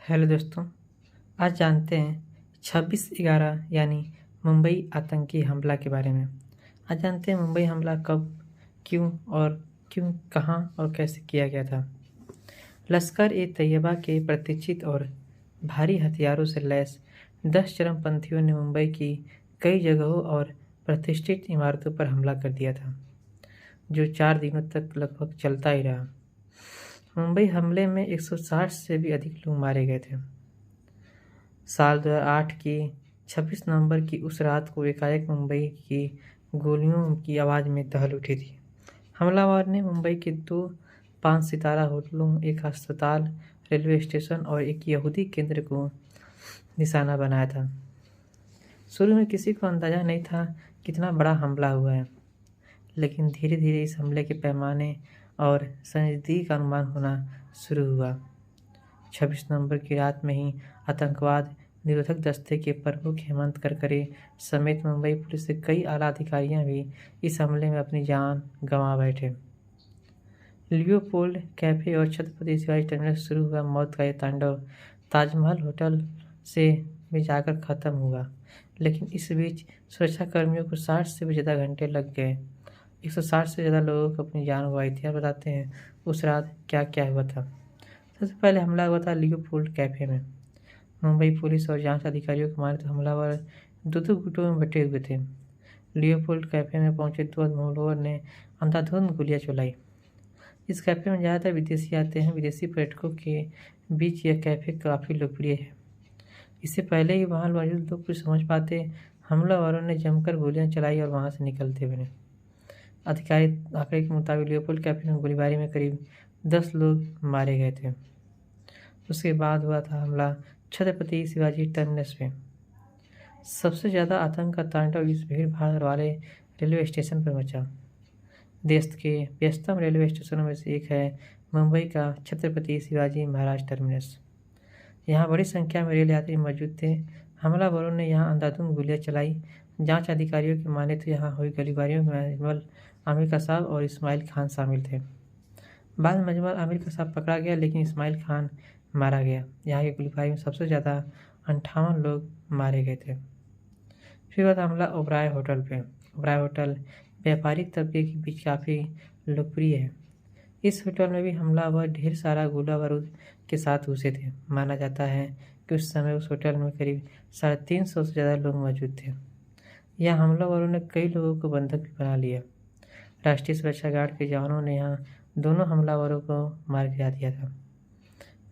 Hello दोस्तों। आज जानते हैं 26/11 यानी मुंबई आतंकी हमला के बारे में। आज जानते हैं मुंबई हमला कब, क्यों, कहां और कैसे किया गया था। लश्कर-ए-तैयबा के प्रतिष्ठित और भारी हथियारों से लैस 10 चरमपंथियों ने मुंबई की कई जगहों और प्रतिष्ठित इमारतों पर हमला कर दिया था, जो 4 दिनों तक लगभग चलता ही रहा। मुंबई हमले में 160 से भी अधिक लोग मारे गए थे। साल 2008 की 26 नवंबर की उस रात को एकाएक मुंबई की गोलियों की आवाज़ में दहल उठी थी। हमलावर ने मुंबई के 2 5 सितारा होटलों, एक अस्पताल, रेलवे स्टेशन और एक यहूदी केंद्र को निशाना बनाया था। शुरू में किसी को अंदाजा नहीं था कितना बड़ा हमला हुआ है, लेकिन धीरे धीरे इस हमले के पैमाने और संजीदगी का अनुमान होना शुरू हुआ। 26 नवंबर की रात में ही आतंकवाद निरोधक दस्ते के प्रमुख हेमंत करकरे समेत मुंबई पुलिस के कई आला अधिकारियां भी इस हमले में अपनी जान गंवा बैठे। लियोपोल्ड कैफे और छत्रपति शिवाजी टर्मिनस से शुरू हुआ मौत का यह तांडव ताजमहल होटल से भी जाकर खत्म हुआ, लेकिन इस बीच सुरक्षाकर्मियों को 60 से भी ज़्यादा घंटे लग गए। 160 से ज़्यादा लोगों को अपनी जान गंवाई थी। आप बताते हैं उस रात क्या क्या हुआ था। सबसे पहले हमला हुआ था लियोपोल्ड कैफे में। मुंबई पुलिस और जांच अधिकारियों को माने तो हमलावर दो गुटों में बटे हुए थे। लियोपोल्ड कैफे में पहुंचे 2 हमलावरों ने अंधाधुंध गोलियां चलाई। इस कैफे में ज़्यादातर विदेशी आते हैं। विदेशी पर्यटकों के बीच यह कैफे काफ़ी लोकप्रिय है। इससे पहले ही वहां मौजूद लोग कुछ समझ पाते, हमलावरों ने जमकर गोलियां चलाई और वहां से निकलते बने। आधिकारिक आंकड़े के मुताबिक लियोपोल्ड कैफे में गोलीबारी में करीब 10 लोग मारे गए थे। उसके बाद हुआ था हमला छत्रपति शिवाजी टर्मिनस पे। सबसे ज़्यादा आतंक का तांडव इस भीड़ भाड़ वाले रेलवे स्टेशन पर मचा। देश के व्यस्तम रेलवे स्टेशनों में से एक है मुंबई का छत्रपति शिवाजी महाराज टर्मिनस। यहाँ बड़ी संख्या में रेल यात्री मौजूद थे। हमलावरों ने यहाँ अंधाधुंध गोलियां चलाई। जांच अधिकारियों की माने तो यहाँ हुई गोलीबारियों में मजमल आमिर कसाब और इस्माइल खान शामिल थे। बाद में मजमल आमिर कसाब पकड़ा गया, लेकिन इस्माइल खान मारा गया। यहाँ की गोलीबारी में सबसे ज़्यादा 58 लोग मारे गए थे। फिर हुआ था हमला ओबराय होटल पे। ओबराय होटल व्यापारिक तबके के बीच काफ़ी लोकप्रिय है। इस होटल में भी हमलावर ढेर सारा गोला बारूद के साथ घुसे थे। माना जाता है कि उस समय उस होटल में करीब 350 से ज़्यादा लोग मौजूद थे। यहाँ हमलावरों ने कई लोगों को बंधक भी बना लिया। राष्ट्रीय सुरक्षा गार्ड के जवानों ने यहाँ दोनों हमलावरों को मार गिरा दिया था।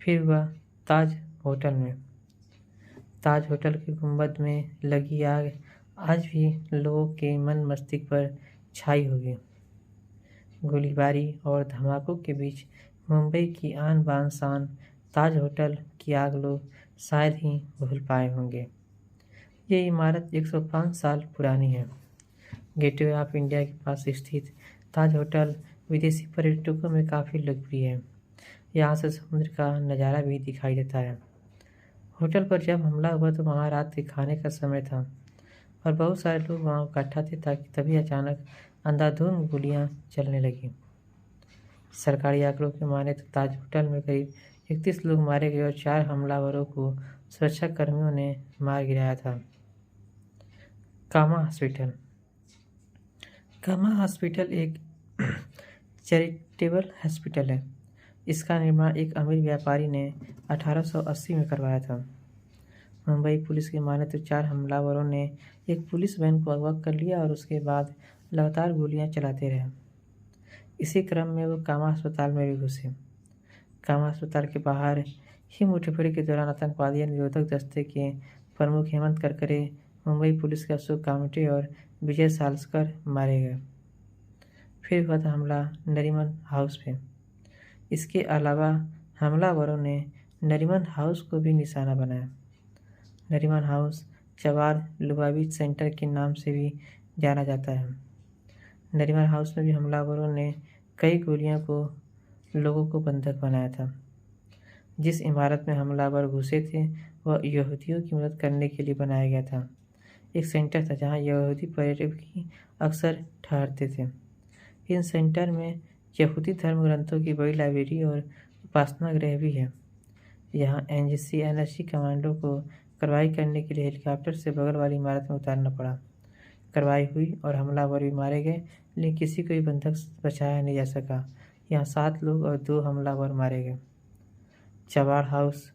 फिर हुआ ताज होटल में। ताज होटल के गुंबद में लगी आग आज भी लोगों के मन मस्तिष्क पर छाई होगी। गोलीबारी और धमाकों के बीच मुंबई की आन बान शान ताज होटल की आग लोग शायद ही भूल पाए होंगे। ये इमारत 105 साल पुरानी है। गेटवे ऑफ इंडिया के पास स्थित ताज होटल विदेशी पर्यटकों में काफ़ी लोकप्रिय है। यहाँ से समुद्र का नज़ारा भी दिखाई देता है। होटल पर जब हमला हुआ तो वहाँ रात के खाने का समय था और बहुत सारे लोग वहाँ इकट्ठा थे, ताकि तभी अचानक अंधाधुंध गोलियाँ चलने लगी। सरकारी आंकड़ों के माने तो ताज होटल में करीब 31 लोग मारे गए और 4 हमलावरों को सुरक्षा कर्मियों ने मार गिराया था। कामा हॉस्पिटल। कामा हॉस्पिटल एक चैरिटेबल हॉस्पिटल है। इसका निर्माण एक अमीर व्यापारी ने 1880 में करवाया था। मुंबई पुलिस की माने तो 4 हमलावरों ने एक पुलिस वैन को अगवा कर लिया और उसके बाद लगातार गोलियां चलाते रहे। इसी क्रम में वो कामा अस्पताल में भी घुसे। कामा अस्पताल के बाहर ही मुठभेड़ के दौरान आतंकवादी निरोधक दस्ते के प्रमुख हेमंत करकरे, मुंबई पुलिस के अशोक कामटे और विजय सालस्कर मारे गए। फिर हुआ था हमला नरीमन हाउस पे। इसके अलावा हमलावरों ने नरीमन हाउस को भी निशाना बनाया। नरीमन हाउस चवार लुबाविच सेंटर के नाम से भी जाना जाता है। नरीमन हाउस में भी हमलावरों ने कई गोलियों को लोगों को बंधक बनाया था। जिस इमारत में हमलावर घुसे थे वह यहूदियों की मदद करने के लिए बनाया गया था। एक सेंटर था जहां यहूदी पर्यटक भी अक्सर ठहरते थे। इन सेंटर में यहूदी धर्म ग्रंथों की बड़ी लाइब्रेरी और उपासना गृह भी है। यहाँ एनएसजी कमांडो को कार्रवाई करने के लिए हेलीकॉप्टर से बगल वाली इमारत में उतारना पड़ा। कार्रवाई हुई और हमलावर भी मारे गए, लेकिन किसी को भी बंधक बचाया नहीं जा सका। यहाँ 7 लोग और 2 हमलावर मारे गए। चबाड़ हाउस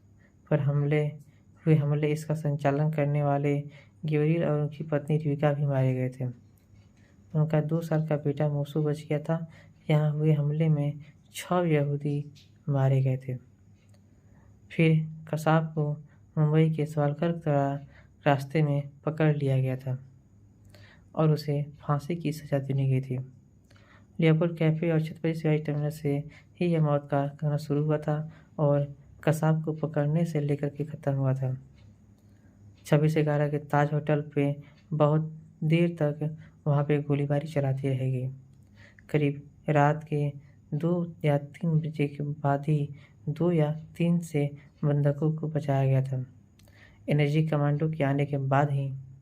पर हमले इसका संचालन करने वाले गेवरील और उनकी पत्नी रिविका भी मारे गए थे। उनका 2 साल का बेटा मूसू बच गया था। यहाँ हुए हमले में 6 यहूदी मारे गए थे। फिर कसाब को मुंबई के सवालकर रास्ते में पकड़ लिया गया था और उसे फांसी की सजा देनी गई थी। लियोपोल्ड कैफे और छत्रपति शिवाजी टर्मिनस से ही यह मौत का गाना शुरू हुआ था और कसाब को पकड़ने से लेकर के ख़त्म हुआ था। 26/11 के ताज होटल पे बहुत देर तक वहाँ पे गोलीबारी चलाती रहेगी। करीब रात के 2 या 3 बजे के बाद ही 2 या 3 से बंधकों को बचाया गया था। एनएसजी कमांडो के आने के बाद ही